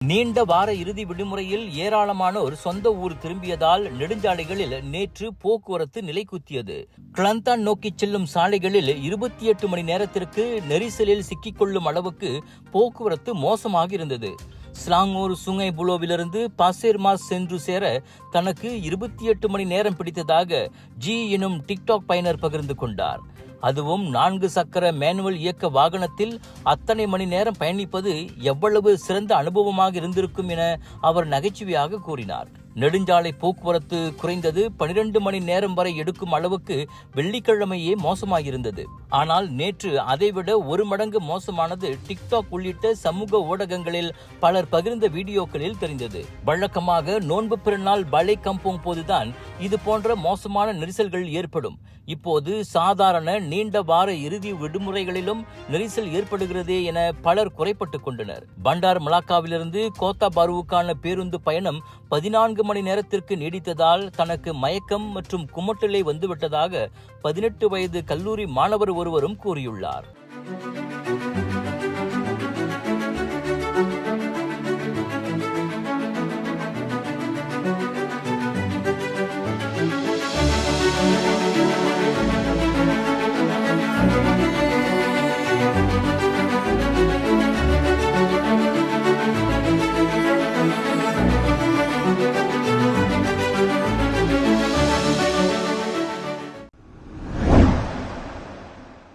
நீண்ட வார இறுதி விடுமுறையில் ஏராளமானோர் சொந்த ஊர் திரும்பியதால் நெடுஞ்சாலைகளில் நேற்று போக்குவரத்து நிலைக்குத்தியது. கிளந்தான் நோக்கி செல்லும் சாலைகளில் 28 மணி நேரத்திற்கு நெரிசலில் சிக்கிக்கொள்ளும் அளவுக்கு போக்குவரத்து மோசமாக இருந்தது. ஸ்லாங்கூர் சுங்கை புலோவிலிருந்து பாசேர்மாஸ் சென்று சேர தனக்கு 28 மணி நேரம் பிடித்ததாக ஜி எனும் டிக்டாக் பயனர் பகிர்ந்து கொண்டார். அதுவும் 4 சக்கர மேனுவல் இயக்க வாகனத்தில் அத்தனை மணி நேரம் பயணிப்பது எவ்வளவு சிறந்த அனுபவமாக இருந்திருக்கும் என அவர் நகைச்சுவையாக கூறினார். நெடுஞ்சாலை போக்குவரத்து குறைந்தது 12 மணி நேரம் வரை எடுக்கும் அளவுக்கு வெள்ளிக்கிழமையே மோசமாயிருந்தது. ஆனால் நேற்று அதைவிட 1 மடங்கு மோசமானது டிக்டாக் உள்ளிட்ட சமூக ஊடகங்களில் பலர் பகிர்ந்த வீடியோக்களில் தெரிந்தது. வழக்கமாக நோன்பு பெருநாள் பலை கம்போங் போதுதான் இது போன்ற மோசமான நெரிசல்கள் ஏற்படும். இப்போது சாதாரண நீண்ட வார இறுதி விடுமுறைகளிலும் நெரிசல் ஏற்படுகிறதே என பலர் குறைப்பட்டுக் கொண்டனர். பண்டார் மலாக்காவிலிருந்து கோத்தா பாருவுக்கான பேருந்து பயணம் 14 மணி நேரத்திற்கு நீடித்ததால் தனக்கு மயக்கம் மற்றும் குமட்டலை வந்துவிட்டதாக 18 வயது கல்லூரி மாணவர் ஒருவரும் கூறியுள்ளார்.